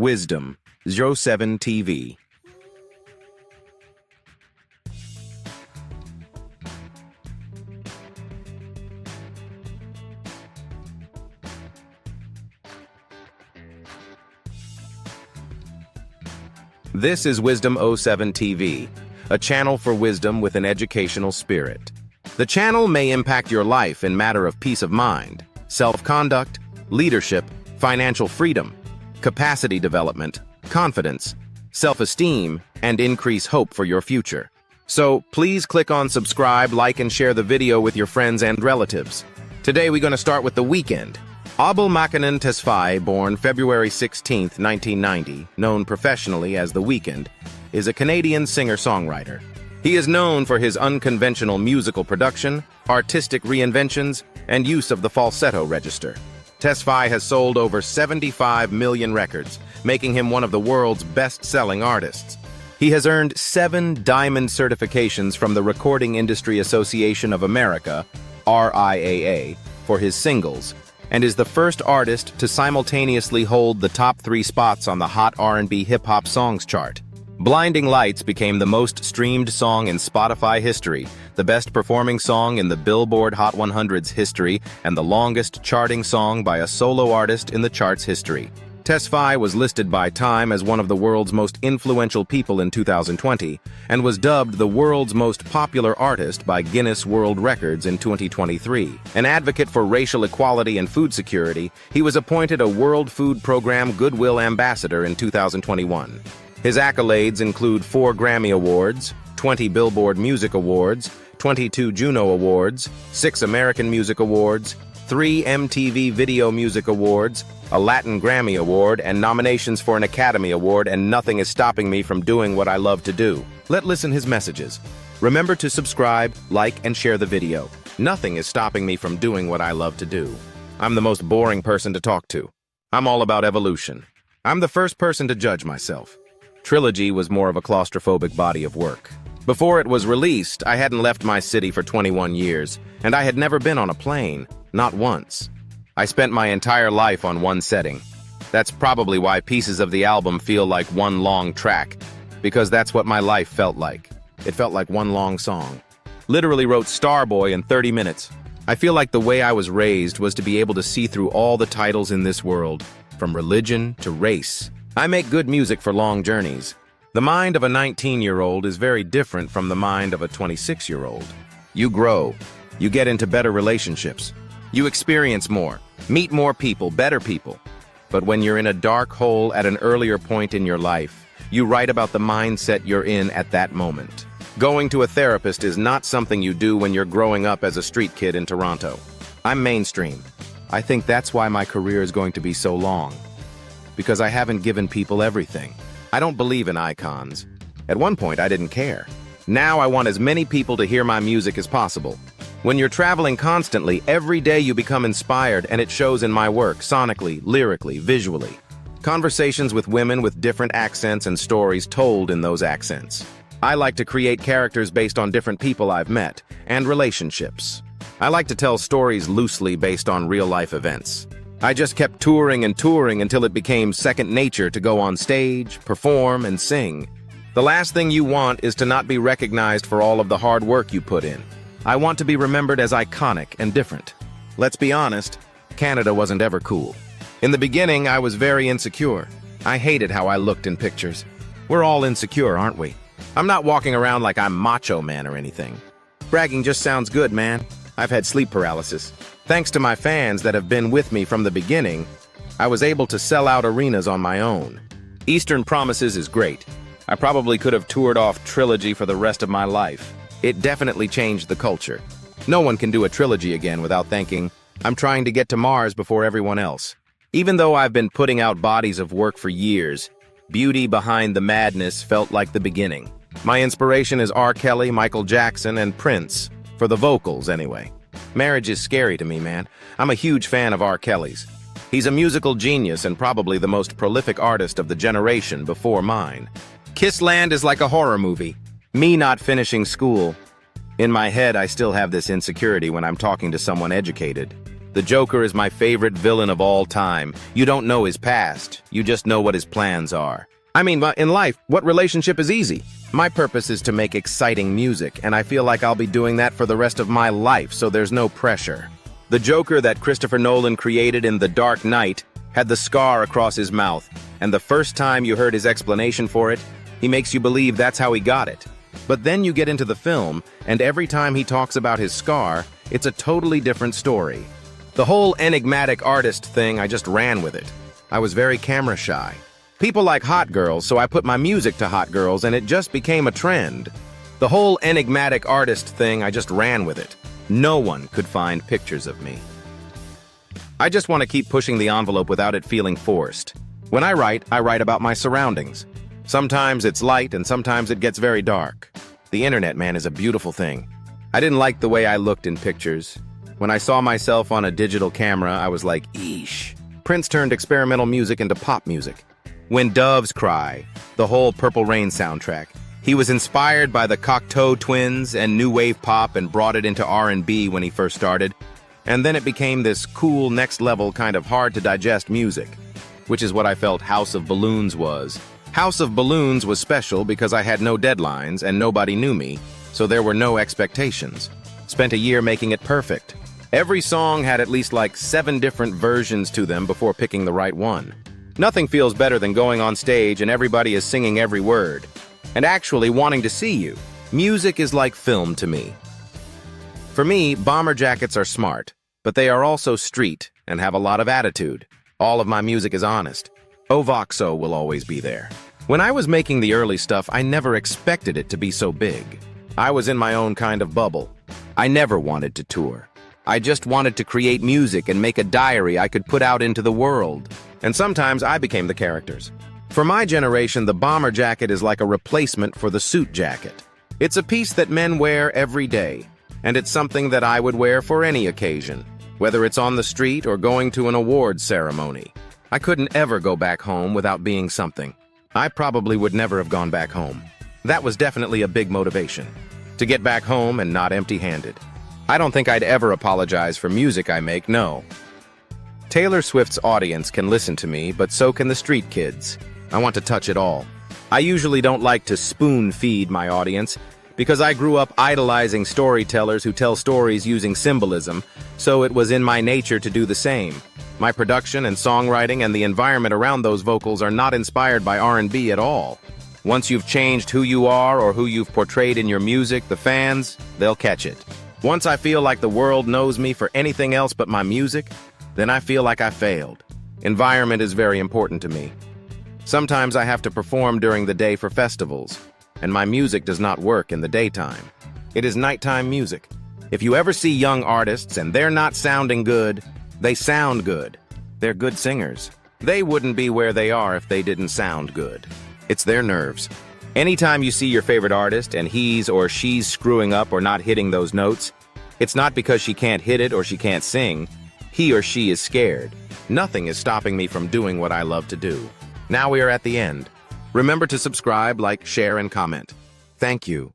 Wisdom, 07 TV. This is Wisdom 07 TV, a channel for wisdom with an educational spirit. The channel may impact your life in matter of peace of mind, self-conduct, leadership, financial freedom, capacity development, confidence, self-esteem, and increase hope for your future. So please click on subscribe, like, and share the video with your friends and relatives. Today we're going to start with The Weeknd. Weeknd Tesfaye, born February 16, 1990, known professionally as The Weeknd, is a Canadian singer-songwriter. He is known for his unconventional musical production, artistic reinventions, and use of the falsetto register. Tesfaye has sold over 75 million records, making him one of the world's best-selling artists. He has earned 7 diamond certifications from the Recording Industry Association of America, RIAA, for his singles, and is the first artist to simultaneously hold the top 3 spots on the Hot R&B Hip-Hop Songs chart. Blinding Lights became the most streamed song in Spotify history, the best performing song in the Billboard Hot 100's history, and the longest charting song by a solo artist in the chart's history. Tesfaye was listed by Time as one of the world's most influential people in 2020 and was dubbed the world's most popular artist by Guinness World Records in 2023. An advocate for racial equality and food security, he was appointed a World Food Program Goodwill Ambassador in 2021. His accolades include 4 Grammy Awards, 20 Billboard Music Awards, 22 Juno Awards, 6 American Music Awards, 3 MTV Video Music Awards, a Latin Grammy Award, and nominations for an Academy Award, and nothing is stopping me from doing what I love to do. Let's listen his messages. Remember to subscribe, like, and share the video. Nothing is stopping me from doing what I love to do. I'm the most boring person to talk to. I'm all about evolution. I'm the first person to judge myself. Trilogy was more of a claustrophobic body of work. Before it was released, I hadn't left my city for 21 years, and I had never been on a plane, not once. I spent my entire life on one setting. That's probably why pieces of the album feel like one long track, because that's what my life felt like. It felt like one long song. Literally wrote Starboy in 30 minutes. I feel like the way I was raised was to be able to see through all the titles in this world, from religion to race. I make good music for long journeys. The mind of a 19-year-old is very different from the mind of a 26-year-old. You grow. You get into better relationships. You experience more, meet more people, better people. But when you're in a dark hole at an earlier point in your life, you write about the mindset you're in at that moment. Going to a therapist is not something you do when you're growing up as a street kid in Toronto. I'm mainstream. I think that's why my career is going to be so long. Because I haven't given people everything. I don't believe in icons. At one point, I didn't care. Now I want as many people to hear my music as possible. When you're traveling constantly, every day you become inspired, and it shows in my work, sonically, lyrically, visually. Conversations with women with different accents and stories told in those accents. I like to create characters based on different people I've met, and relationships. I like to tell stories loosely based on real-life events. I just kept touring and touring until it became second nature to go on stage, perform, and sing. The last thing you want is to not be recognized for all of the hard work you put in. I want to be remembered as iconic and different. Let's be honest, Canada wasn't ever cool. In the beginning, I was very insecure. I hated how I looked in pictures. We're all insecure, aren't we? I'm not walking around like I'm Macho Man or anything. Bragging just sounds good, man. I've had sleep paralysis. Thanks to my fans that have been with me from the beginning, I was able to sell out arenas on my own. Eastern Promises is great. I probably could have toured off Trilogy for the rest of my life. It definitely changed the culture. No one can do a trilogy again without thinking, I'm trying to get to Mars before everyone else. Even though I've been putting out bodies of work for years, Beauty Behind the Madness felt like the beginning. My inspiration is R. Kelly, Michael Jackson, and Prince, for the vocals anyway. Marriage is scary to me, man. I'm a huge fan of R. Kelly's. He's a musical genius and probably the most prolific artist of the generation before mine. Kissland is like a horror movie. Me not finishing school. In my head, I still have this insecurity when I'm talking to someone educated. The Joker is my favorite villain of all time. You don't know his past, you just know what his plans are. I mean, in life, what relationship is easy? My purpose is to make exciting music, and I feel like I'll be doing that for the rest of my life, so there's no pressure. The Joker that Christopher Nolan created in The Dark Knight had the scar across his mouth, and the first time you heard his explanation for it, he makes you believe that's how he got it. But then you get into the film, and every time he talks about his scar, it's a totally different story. The whole enigmatic artist thing, I just ran with it. I was very camera shy. People like hot girls, so I put my music to hot girls, and it just became a trend. The whole enigmatic artist thing, I just ran with it. No one could find pictures of me. I just want to keep pushing the envelope without it feeling forced. When I write about my surroundings. Sometimes it's light and sometimes it gets very dark. The internet, man, is a beautiful thing. I didn't like the way I looked in pictures. When I saw myself on a digital camera, I was like, eesh. Prince turned experimental music into pop music. When Doves Cry, the whole Purple Rain soundtrack. He was inspired by the Cocteau Twins and new wave pop and brought it into R&B when he first started. And then it became this cool, next-level kind of hard-to-digest music, which is what I felt House of Balloons was. House of Balloons was special because I had no deadlines and nobody knew me, so there were no expectations. Spent a year making it perfect. Every song had at least like 7 different versions to them before picking the right one. Nothing feels better than going on stage and everybody is singing every word, and actually wanting to see you. Music is like film to me. For me, bomber jackets are smart, but they are also street and have a lot of attitude. All of my music is honest. Ovoxo will always be there. When I was making the early stuff, I never expected it to be so big. I was in my own kind of bubble. I never wanted to tour. I just wanted to create music and make a diary I could put out into the world. And sometimes I became the characters. For my generation, the bomber jacket is like a replacement for the suit jacket. It's a piece that men wear every day, and it's something that I would wear for any occasion, whether it's on the street or going to an awards ceremony. I couldn't ever go back home without being something. I probably would never have gone back home. That was definitely a big motivation, to get back home and not empty-handed. I don't think I'd ever apologize for music I make, no. Taylor Swift's audience can listen to me, but so can the street kids. I want to touch it all. I usually don't like to spoon-feed my audience, because I grew up idolizing storytellers who tell stories using symbolism, so it was in my nature to do the same. My production and songwriting and the environment around those vocals are not inspired by R&B at all. Once you've changed who you are or who you've portrayed in your music, the fans, they'll catch it. Once I feel like the world knows me for anything else but my music, then I feel like I failed. Environment is very important to me. Sometimes I have to perform during the day for festivals, and my music does not work in the daytime. It is nighttime music. If you ever see young artists and they're not sounding good, they sound good. They're good singers. They wouldn't be where they are if they didn't sound good. It's their nerves. Anytime you see your favorite artist and he's or she's screwing up or not hitting those notes, it's not because she can't hit it or she can't sing. He or she is scared. Nothing is stopping me from doing what I love to do. Now we are at the end. Remember to subscribe, like, share, and comment. Thank you.